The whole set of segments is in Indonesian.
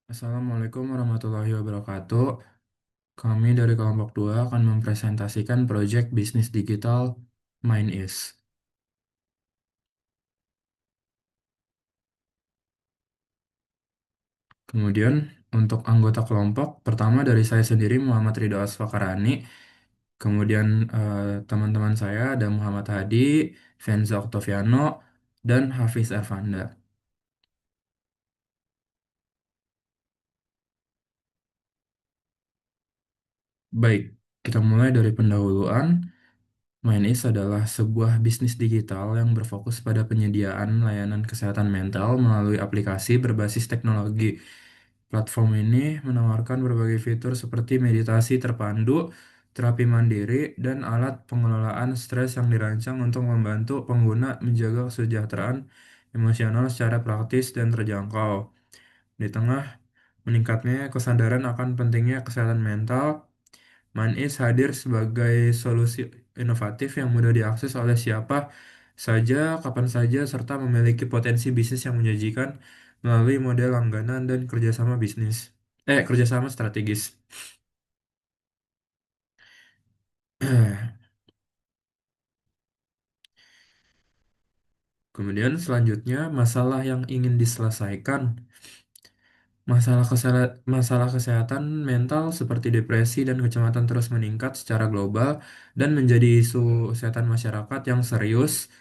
Assalamualaikum warahmatullahi wabarakatuh. Kami dari kelompok 2 akan mempresentasikan proyek bisnis digital MindIs. Kemudian untuk anggota kelompok, pertama dari saya sendiri Muhammad Ridho Asfakarani. Kemudian teman-teman saya ada Muhammad Hadi, Venza Oktaviano, dan Hafiz Ervanda. Baik, kita mulai dari pendahuluan. MindIs adalah sebuah bisnis digital yang berfokus pada penyediaan layanan kesehatan mental melalui aplikasi berbasis teknologi. Platform ini menawarkan berbagai fitur seperti meditasi terpandu, terapi mandiri, dan alat pengelolaan stres yang dirancang untuk membantu pengguna menjaga kesejahteraan emosional secara praktis dan terjangkau. Di tengah meningkatnya kesadaran akan pentingnya kesehatan mental, Manis hadir sebagai solusi inovatif yang mudah diakses oleh siapa saja, kapan saja, serta memiliki potensi bisnis yang menjanjikan melalui model langganan dan kerjasama bisnis. Kerjasama strategis. Kemudian selanjutnya, masalah yang ingin diselesaikan. Masalah kesehatan mental seperti depresi dan kecemasan terus meningkat secara global dan menjadi isu kesehatan masyarakat yang serius,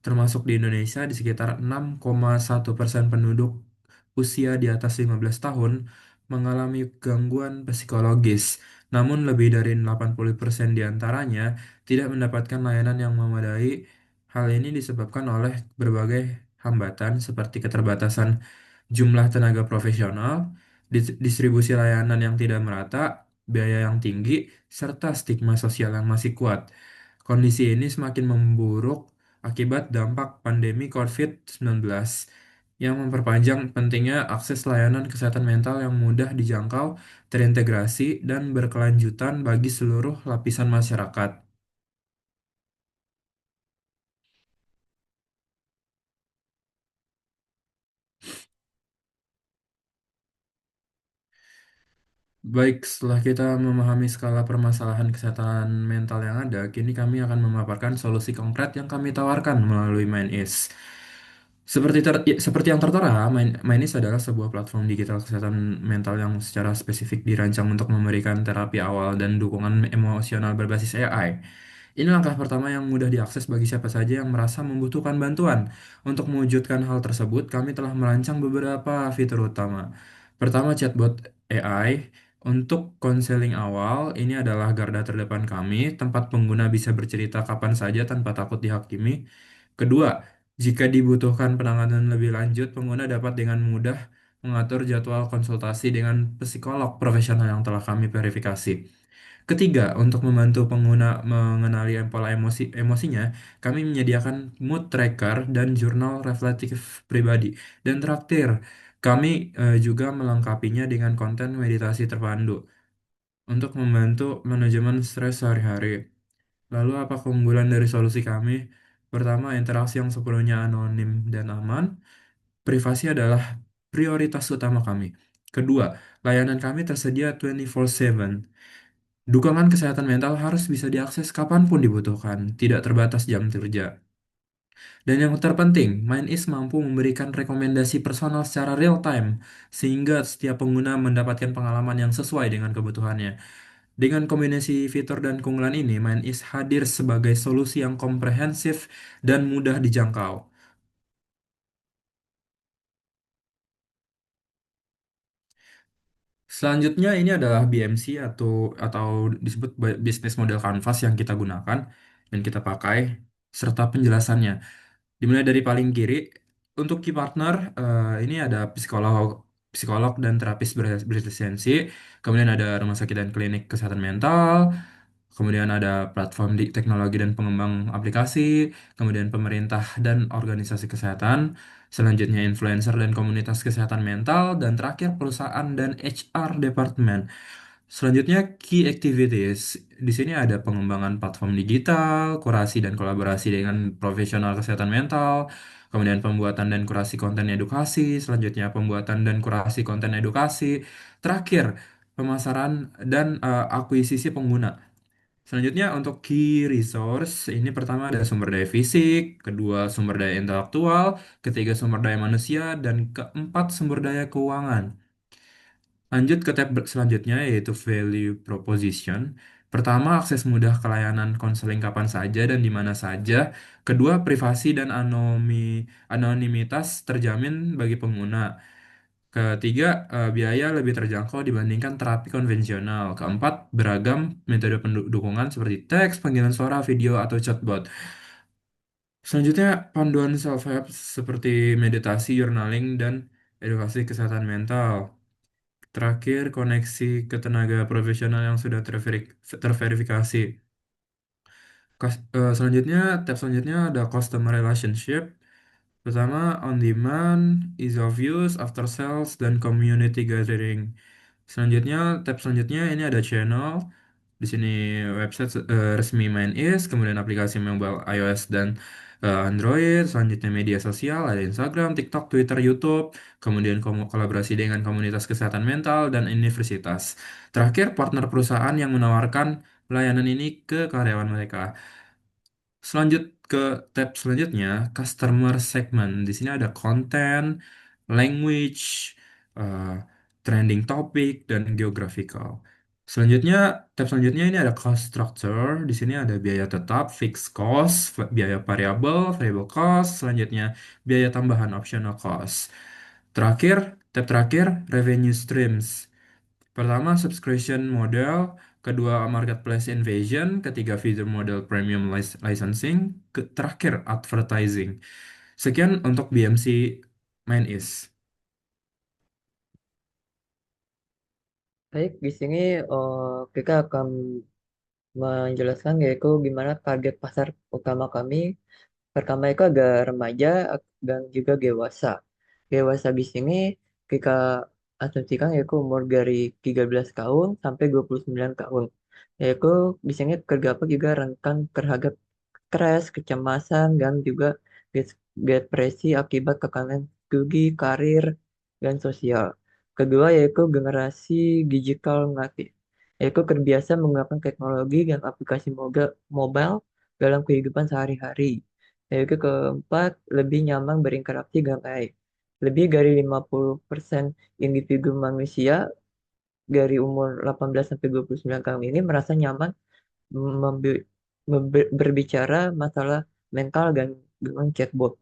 termasuk di Indonesia di sekitar 6,1% penduduk usia di atas 15 tahun mengalami gangguan psikologis. Namun lebih dari 80% diantaranya tidak mendapatkan layanan yang memadai. Hal ini disebabkan oleh berbagai hambatan seperti keterbatasan jumlah tenaga profesional, distribusi layanan yang tidak merata, biaya yang tinggi, serta stigma sosial yang masih kuat. Kondisi ini semakin memburuk akibat dampak pandemi COVID-19 yang memperpanjang pentingnya akses layanan kesehatan mental yang mudah dijangkau, terintegrasi, dan berkelanjutan bagi seluruh lapisan masyarakat. Baik, setelah kita memahami skala permasalahan kesehatan mental yang ada, kini kami akan memaparkan solusi konkret yang kami tawarkan melalui MindIs. Seperti yang tertera, MindIs adalah sebuah platform digital kesehatan mental yang secara spesifik dirancang untuk memberikan terapi awal dan dukungan emosional berbasis AI. Ini langkah pertama yang mudah diakses bagi siapa saja yang merasa membutuhkan bantuan. Untuk mewujudkan hal tersebut, kami telah merancang beberapa fitur utama. Pertama, chatbot AI. Untuk konseling awal, ini adalah garda terdepan kami, tempat pengguna bisa bercerita kapan saja tanpa takut dihakimi. Kedua, jika dibutuhkan penanganan lebih lanjut, pengguna dapat dengan mudah mengatur jadwal konsultasi dengan psikolog profesional yang telah kami verifikasi. Ketiga, untuk membantu pengguna mengenali pola emosinya, kami menyediakan mood tracker dan jurnal reflektif pribadi. Dan terakhir, kami juga melengkapinya dengan konten meditasi terpandu untuk membantu manajemen stres sehari-hari. Lalu apa keunggulan dari solusi kami? Pertama, interaksi yang sepenuhnya anonim dan aman. Privasi adalah prioritas utama kami. Kedua, layanan kami tersedia 24/7. Dukungan kesehatan mental harus bisa diakses kapanpun dibutuhkan, tidak terbatas jam kerja. Dan yang terpenting, MindIs mampu memberikan rekomendasi personal secara real time, sehingga setiap pengguna mendapatkan pengalaman yang sesuai dengan kebutuhannya. Dengan kombinasi fitur dan keunggulan ini, MindIs hadir sebagai solusi yang komprehensif dan mudah dijangkau. Selanjutnya ini adalah BMC atau disebut business model canvas yang kita gunakan dan kita pakai serta penjelasannya. Dimulai dari paling kiri, untuk key partner ini ada psikolog, psikolog dan terapis berlisensi, kemudian ada rumah sakit dan klinik kesehatan mental, kemudian ada platform di teknologi dan pengembang aplikasi, kemudian pemerintah dan organisasi kesehatan, selanjutnya influencer dan komunitas kesehatan mental, dan terakhir perusahaan dan HR department. Selanjutnya, key activities. Di sini ada pengembangan platform digital, kurasi dan kolaborasi dengan profesional kesehatan mental, kemudian pembuatan dan kurasi konten edukasi, selanjutnya pembuatan dan kurasi konten edukasi, terakhir pemasaran dan akuisisi pengguna. Selanjutnya untuk key resource, ini pertama ada sumber daya fisik, kedua sumber daya intelektual, ketiga sumber daya manusia, dan keempat sumber daya keuangan. Lanjut ke tab selanjutnya yaitu value proposition. Pertama, akses mudah ke layanan konseling kapan saja dan di mana saja. Kedua, privasi dan anonimitas terjamin bagi pengguna. Ketiga, biaya lebih terjangkau dibandingkan terapi konvensional. Keempat, beragam metode pendukungan seperti teks, panggilan suara, video, atau chatbot. Selanjutnya, panduan self-help seperti meditasi, journaling, dan edukasi kesehatan mental. Terakhir, koneksi ke tenaga profesional yang sudah terverifikasi. Selanjutnya, tab selanjutnya ada customer relationship. Pertama, on demand, ease of use, after sales, dan community gathering. Selanjutnya, tab selanjutnya ini ada channel. Di sini website resmi MainIS, kemudian aplikasi mobile iOS dan Android. Selanjutnya media sosial, ada Instagram, TikTok, Twitter, YouTube. Kemudian kolaborasi dengan komunitas kesehatan mental dan universitas. Terakhir, partner perusahaan yang menawarkan pelayanan ini ke karyawan mereka. Selanjut ke tab selanjutnya, customer segment. Di sini ada konten, language, eh, trending topic, dan geographical. Selanjutnya, tab selanjutnya ini ada cost structure. Di sini ada biaya tetap, fixed cost, biaya variabel, variable cost. Selanjutnya, biaya tambahan, optional cost. Terakhir, tab terakhir, revenue streams. Pertama, subscription model, kedua marketplace invasion, ketiga feeder model premium licensing, terakhir advertising. Sekian untuk BMC Main Is. Baik, di sini kita akan menjelaskan yaitu gimana target pasar utama kami. Pertama itu ada remaja dan juga dewasa. Dewasa di sini kita asumsikan yaitu umur dari 13 tahun sampai 29 tahun. Yaitu di sini terdapat juga rentan terhadap stres, kecemasan, dan juga depresi akibat tekanan studi, karir, dan sosial. Kedua yaitu generasi digital native, yaitu terbiasa menggunakan teknologi dan aplikasi mobile dalam kehidupan sehari-hari. Yaitu keempat, lebih nyaman berinteraksi dengan AI. Lebih dari 50% individu manusia dari umur 18 sampai 29 tahun ini merasa nyaman berbicara masalah mental dan dengan chatbot.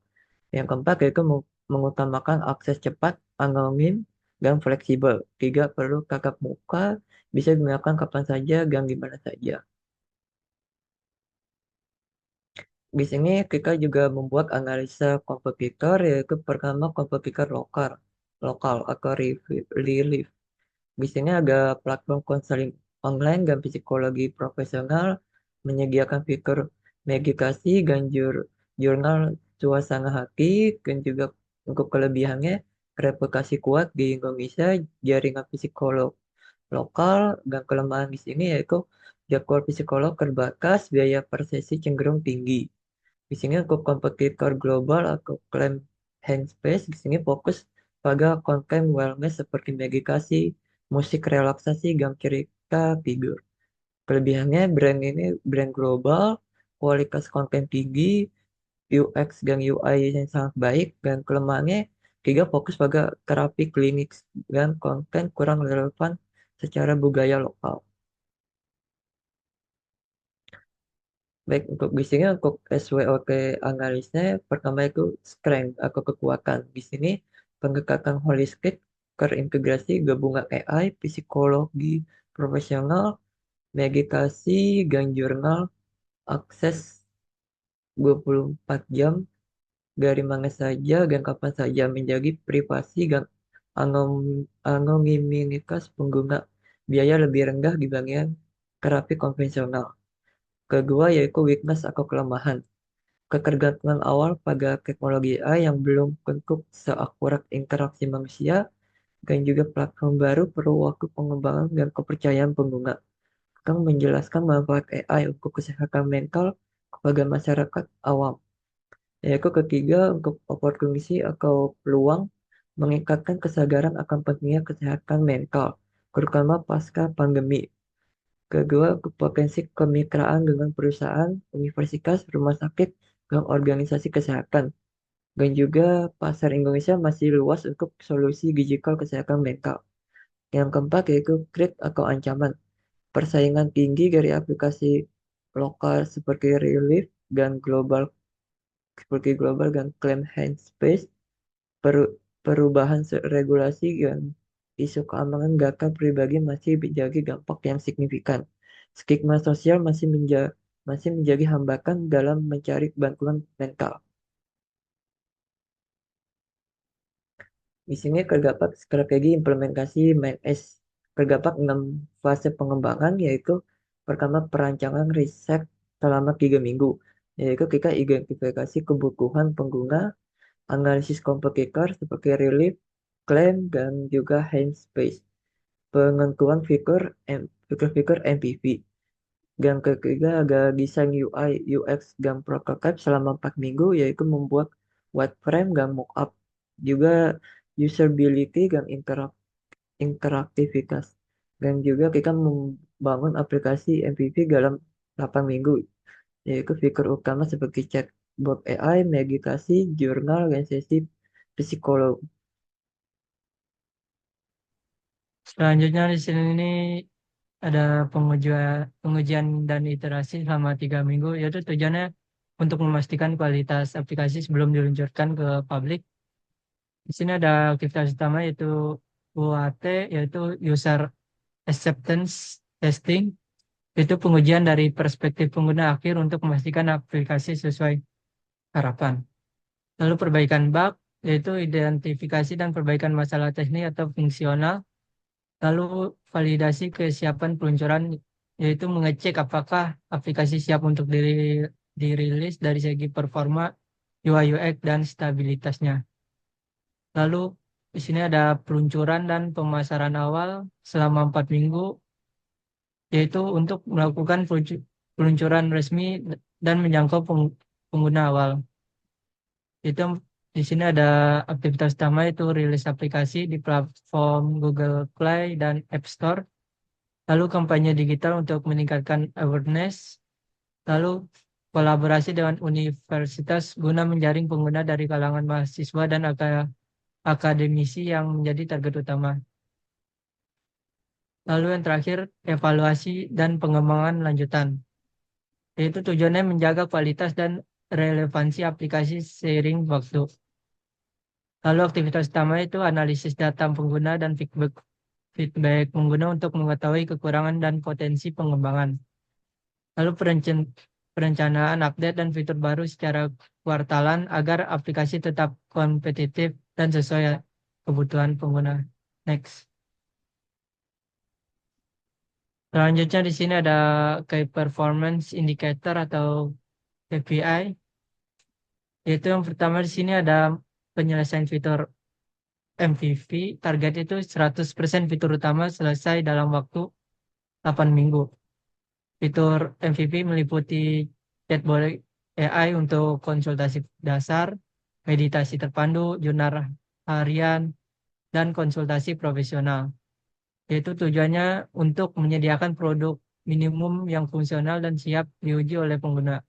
Yang keempat yaitu mengutamakan akses cepat, anonim, dan fleksibel. Tiga, perlu tatap muka, bisa digunakan kapan saja dan di mana saja. Di sini kita juga membuat analisa kompetitor, yaitu pertama kompetitor lokal atau relief. Di sini ada platform konseling online dan psikologi profesional, menyediakan fitur meditasi dan jurnal suasana hati, dan juga untuk kelebihannya reputasi kuat di Indonesia, jaringan psikolog lokal, dan kelemahan di sini yaitu jadwal psikolog terbatas, biaya per sesi cenderung tinggi. Di sini untuk kompetitor global atau klaim Handspace di sini fokus pada konten wellness seperti meditasi, musik relaksasi, dan cerita tidur. Kelebihannya brand ini brand global, kualitas konten tinggi, UX dan UI yang sangat baik, dan kelemahannya tiga fokus pada terapi klinik dan konten kurang relevan secara budaya lokal. Baik, untuk di sini untuk SWOT analisnya pertama itu strength atau kekuatan. Di sini pendekatan holistik terintegrasi gabungan AI, psikologi profesional, meditasi, dan jurnal, akses 24 jam dari mana saja dan kapan saja, menjadi privasi dan anonimitas pengguna, biaya lebih rendah dibandingkan terapi konvensional. Kedua yaitu weakness atau kelemahan. Ketergantungan awal pada teknologi AI yang belum tentu seakurat interaksi manusia, dan juga platform baru perlu waktu pengembangan dan kepercayaan pengguna. Kang menjelaskan manfaat AI untuk kesehatan mental kepada masyarakat awam. Yaitu ketiga, untuk opportunity atau peluang meningkatkan kesadaran akan pentingnya kesehatan mental, terutama pasca pandemi. Kedua, potensi kemitraan dengan perusahaan, universitas, rumah sakit, dan organisasi kesehatan. Dan juga pasar Indonesia masih luas untuk solusi digital kesehatan mental. Yang keempat yaitu threat atau ancaman. Persaingan tinggi dari aplikasi lokal seperti global dan claim handspace, perubahan regulasi dan isu keamanan data pribadi masih menjadi dampak yang signifikan. Stigma sosial masih menjadi hambatan dalam mencari bantuan mental. Di sini terdapat strategi implementasi MNS. Terdapat 6 fase pengembangan, yaitu pertama perancangan riset selama 3 minggu, yaitu kita identifikasi kebutuhan pengguna, analisis kompetitor seperti relief, claim, dan juga handspace, penentuan fitur-fitur MPV. Yang ketiga ada desain UI, UX, dan prototype selama 4 minggu, yaitu membuat wireframe dan mockup. Juga usability dan interaktivitas. Dan juga kita membangun aplikasi MVP dalam 8 minggu, yaitu fitur utama seperti chatbot AI, meditasi, jurnal, dan sesi psikolog. Selanjutnya di sini ini ada pengujian dan iterasi selama 3 minggu, yaitu tujuannya untuk memastikan kualitas aplikasi sebelum diluncurkan ke publik. Di sini ada aktivitas utama yaitu UAT, yaitu User Acceptance Testing, itu pengujian dari perspektif pengguna akhir untuk memastikan aplikasi sesuai harapan. Lalu perbaikan bug, yaitu identifikasi dan perbaikan masalah teknis atau fungsional. Lalu validasi kesiapan peluncuran, yaitu mengecek apakah aplikasi siap untuk dirilis dari segi performa, UI UX, dan stabilitasnya. Lalu di sini ada peluncuran dan pemasaran awal selama 4 minggu, yaitu untuk melakukan peluncuran resmi dan menjangkau pengguna awal. Itu di sini ada aktivitas utama itu rilis aplikasi di platform Google Play dan App Store. Lalu kampanye digital untuk meningkatkan awareness. Lalu kolaborasi dengan universitas guna menjaring pengguna dari kalangan mahasiswa dan akademisi yang menjadi target utama. Lalu yang terakhir, evaluasi dan pengembangan lanjutan. Yaitu tujuannya menjaga kualitas dan relevansi aplikasi seiring waktu. Lalu aktivitas utama itu analisis data pengguna dan feedback pengguna untuk mengetahui kekurangan dan potensi pengembangan. Lalu perencanaan update dan fitur baru secara kuartalan agar aplikasi tetap kompetitif dan sesuai kebutuhan pengguna. Next. Selanjutnya di sini ada Key Performance Indicator atau KPI. Yaitu yang pertama di sini ada penyelesaian fitur MVP. Target itu 100% fitur utama selesai dalam waktu 8 minggu. Fitur MVP meliputi chatbot AI untuk konsultasi dasar, meditasi terpandu, jurnal harian, dan konsultasi profesional. Yaitu tujuannya untuk menyediakan produk minimum yang fungsional dan siap diuji oleh pengguna.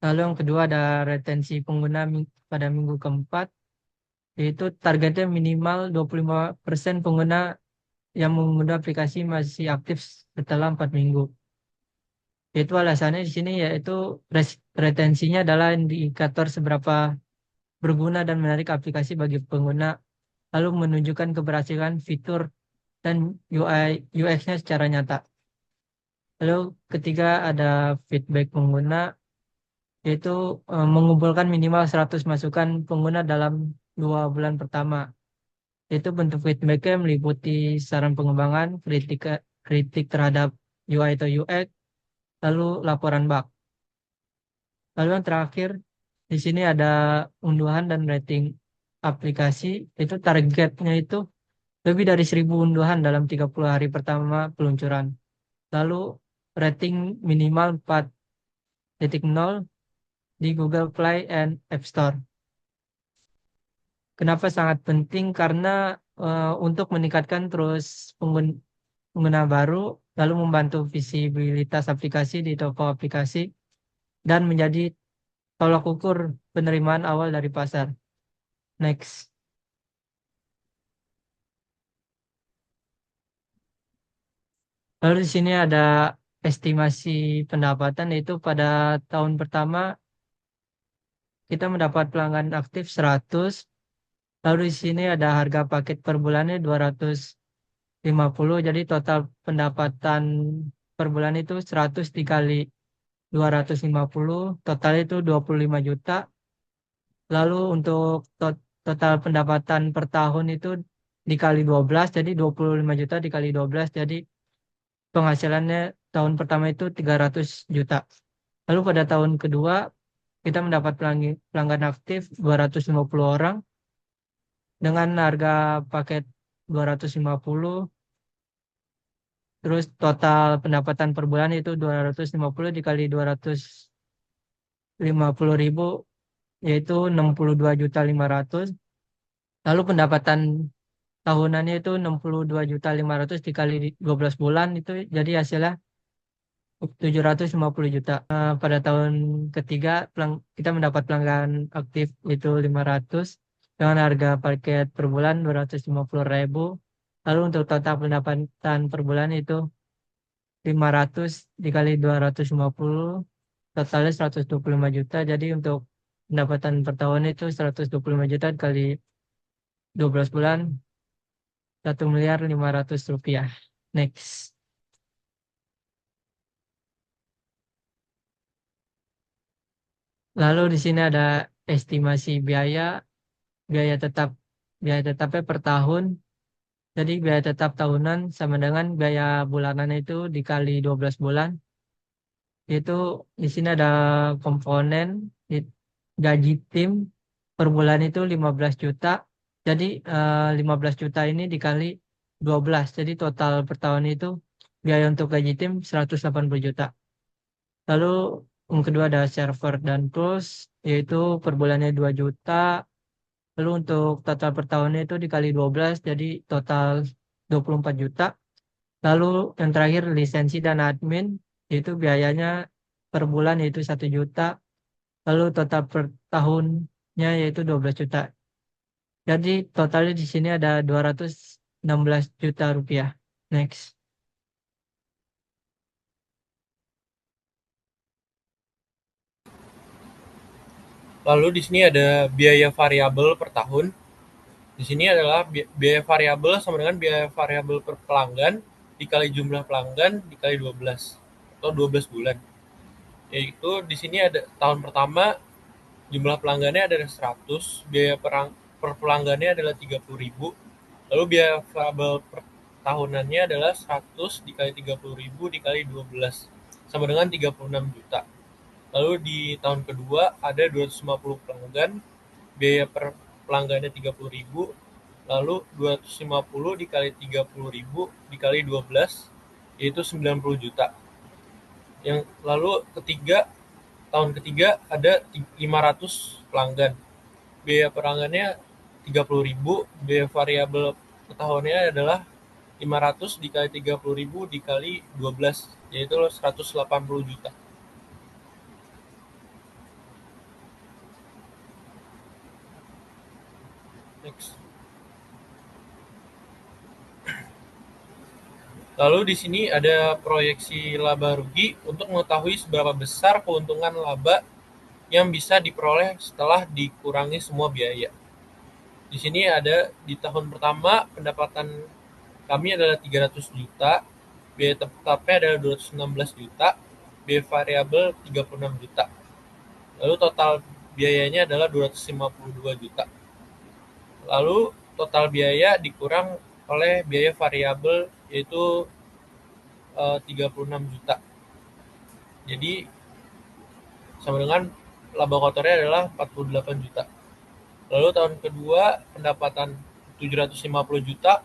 Lalu yang kedua ada retensi pengguna pada minggu keempat, yaitu targetnya minimal 25% pengguna yang mengunduh aplikasi masih aktif setelah 4 minggu. Itu alasannya di sini yaitu retensinya adalah indikator seberapa berguna dan menarik aplikasi bagi pengguna, lalu menunjukkan keberhasilan fitur dan UI UX-nya secara nyata. Lalu ketiga ada feedback pengguna, yaitu mengumpulkan minimal 100 masukan pengguna dalam 2 bulan pertama. Itu bentuk feedbacknya meliputi saran pengembangan, kritik terhadap UI atau UX, lalu laporan bug. Lalu yang terakhir, di sini ada unduhan dan rating aplikasi. Itu targetnya itu lebih dari 1.000 unduhan dalam 30 hari pertama peluncuran. Lalu rating minimal 4.0 di Google Play and App Store. Kenapa sangat penting? Karena untuk meningkatkan terus pengguna baru, lalu membantu visibilitas aplikasi di toko aplikasi, dan menjadi tolak ukur penerimaan awal dari pasar. Next. Lalu di sini ada estimasi pendapatan, yaitu pada tahun pertama kita mendapat pelanggan aktif 100. Lalu di sini ada harga paket per bulannya 250. Jadi total pendapatan per bulan itu 100 dikali 250, total itu 25 juta. Lalu untuk total pendapatan per tahun itu dikali 12, jadi 25 juta dikali 12, jadi penghasilannya tahun pertama itu 300 juta. Lalu pada tahun kedua kita mendapat pelanggan aktif 250 orang dengan harga paket 250. Terus total pendapatan per bulan itu 250 dikali 250 ribu, yaitu 62.500.000. Lalu pendapatan tahunannya itu 62.500.000 dikali 12 bulan, itu jadi hasilnya 750 juta. Pada tahun ketiga kita mendapat pelanggan aktif itu 500 dengan harga paket per bulan 250.000. Lalu untuk total pendapatan per bulan itu 500 dikali 250, totalnya 125 juta. Jadi untuk pendapatan per tahun itu 125 juta kali 12 bulan, 1.500.000 rupiah. Next. Lalu di sini ada estimasi biaya tetap. Biaya tetapnya per tahun. Jadi biaya tetap tahunan sama dengan biaya bulanan itu dikali 12 bulan. Itu di sini ada komponen gaji tim per bulan itu 15 juta. Jadi 15 juta ini dikali 12. Jadi total per tahun itu biaya untuk gaji tim 180 juta. Lalu yang kedua ada server dan tools, yaitu per bulannya 2 juta. Lalu untuk total per tahunnya itu dikali 12, jadi total 24 juta. Lalu yang terakhir lisensi dan admin, yaitu biayanya per bulan yaitu 1 juta. Lalu total per tahunnya yaitu 12 juta. Jadi totalnya di sini ada 216 juta rupiah. Next. Lalu di sini ada biaya variabel per tahun. Di sini adalah biaya variabel sama dengan biaya variabel per pelanggan dikali jumlah pelanggan dikali 12 atau 12 bulan. Yaitu di sini ada tahun pertama jumlah pelanggannya adalah 100, biaya per pelanggannya adalah 30.000. Lalu biaya variabel per tahunannya adalah 100 dikali 30.000 dikali 12 sama dengan 36 juta. Lalu di tahun kedua ada 250 pelanggan, biaya per pelanggannya 30.000, lalu 250 dikali 30.000 dikali 12 yaitu 90 juta. Yang lalu tahun ketiga ada 500 pelanggan. Biaya pelanggannya 30.000, biaya variabel per tahunnya adalah 500 dikali 30.000 dikali 12 yaitu 180 juta. Next. Lalu di sini ada proyeksi laba rugi untuk mengetahui seberapa besar keuntungan laba yang bisa diperoleh setelah dikurangi semua biaya. Di sini ada di tahun pertama pendapatan kami adalah 300 juta, biaya tetapnya adalah 216 juta, biaya variabel 36 juta. Lalu total biayanya adalah 252 juta. Lalu total biaya dikurang oleh biaya variabel yaitu 36 juta. Jadi sama dengan laba kotornya adalah 48 juta. Lalu tahun kedua pendapatan 750 juta.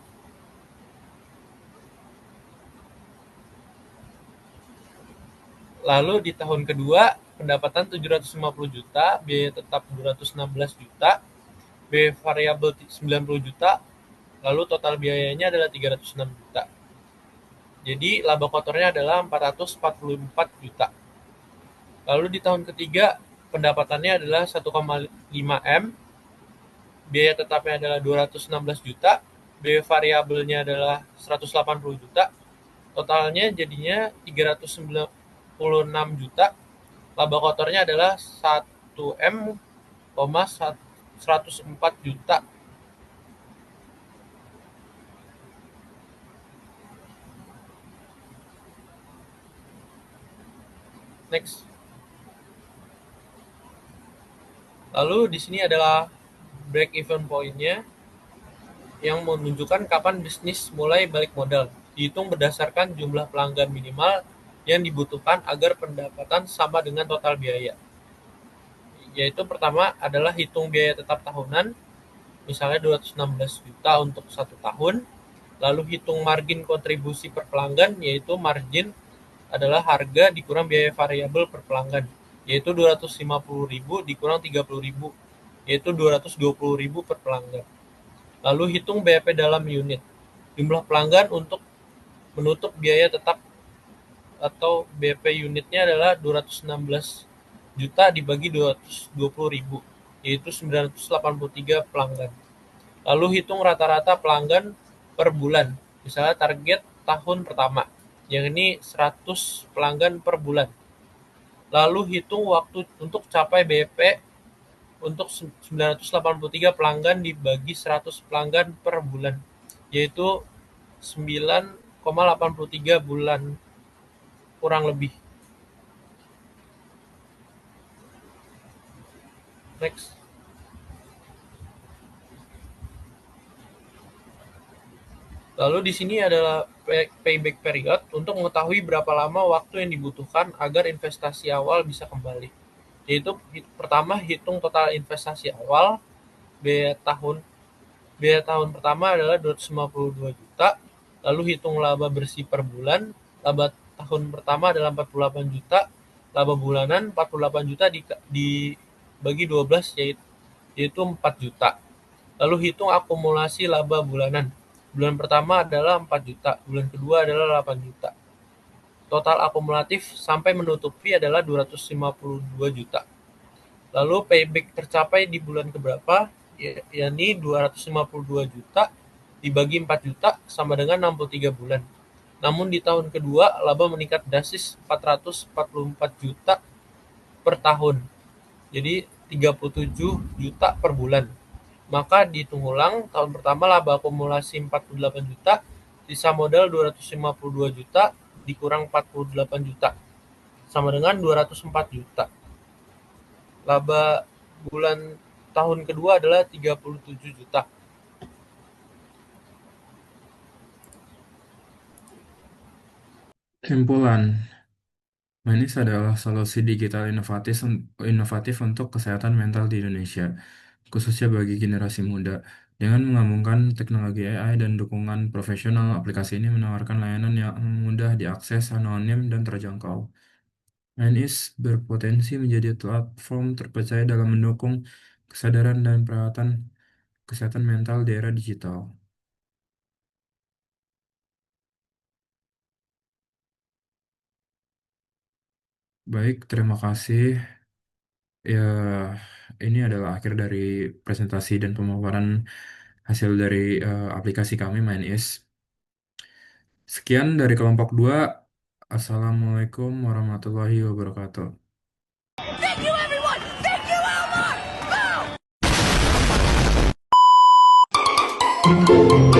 Lalu di tahun kedua pendapatan 750 juta, biaya tetap 216 juta, biaya variabel 90 juta, lalu total biayanya adalah 306 juta. Jadi laba kotornya adalah 444 juta. Lalu di tahun ketiga pendapatannya adalah 1,5 M, biaya tetapnya adalah 216 juta, biaya variabelnya adalah 180 juta, totalnya jadinya 396 juta, laba kotornya adalah 1 M, 104 juta. Next. Lalu di sini adalah break even point-nya yang menunjukkan kapan bisnis mulai balik modal. Dihitung berdasarkan jumlah pelanggan minimal yang dibutuhkan agar pendapatan sama dengan total biaya. Yaitu pertama adalah hitung biaya tetap tahunan, misalnya 216 juta untuk 1 tahun. Lalu hitung margin kontribusi per pelanggan, yaitu margin adalah harga dikurang biaya variabel per pelanggan, yaitu 250.000 dikurang 30.000, yaitu 220.000 per pelanggan. Lalu hitung BAP dalam unit. Jumlah pelanggan untuk menutup biaya tetap atau BAP unitnya adalah 216 juta dibagi 220.000, yaitu 983 pelanggan. Lalu hitung rata-rata pelanggan per bulan. Misalnya target tahun pertama, yang ini 100 pelanggan per bulan. Lalu hitung waktu untuk capai BAP untuk 983 pelanggan dibagi 100 pelanggan per bulan, yaitu 9,83 bulan kurang lebih. Next. Lalu di sini adalah payback period untuk mengetahui berapa lama waktu yang dibutuhkan agar investasi awal bisa kembali. Yaitu pertama hitung total investasi awal, biaya tahun pertama adalah 252 juta, lalu hitung laba bersih per bulan, laba tahun pertama adalah 48 juta, laba bulanan 48 juta dibagi 12 yaitu 4 juta. Lalu hitung akumulasi laba bulanan. Bulan pertama adalah 4 juta, bulan kedua adalah 8 juta. Total akumulatif sampai menutup fee adalah 252 juta. Lalu payback tercapai di bulan keberapa? Yakni 252 juta dibagi 4 juta sama dengan 63 bulan. Namun di tahun kedua laba meningkat drastis 444 juta per tahun. Jadi 37 juta per bulan. Maka dihitung ulang, tahun pertama laba akumulasi 48 juta, sisa modal 252 juta, dikurang 48 juta, sama dengan 204 juta. Laba bulan tahun kedua adalah 37 juta. Kesimpulan, Manis adalah solusi digital inovatif untuk kesehatan mental di Indonesia, khususnya bagi generasi muda. Dengan menggabungkan teknologi AI dan dukungan profesional, aplikasi ini menawarkan layanan yang mudah diakses, anonim, dan terjangkau. Manis berpotensi menjadi platform terpercaya dalam mendukung kesadaran dan perawatan kesehatan mental di era digital. Baik, terima kasih. Ya, ini adalah akhir dari presentasi dan pemaparan hasil dari aplikasi kami Mainis. Sekian dari kelompok 2. Assalamualaikum warahmatullahi wabarakatuh. Thank you, everyone! Thank you, Elmer! Boom!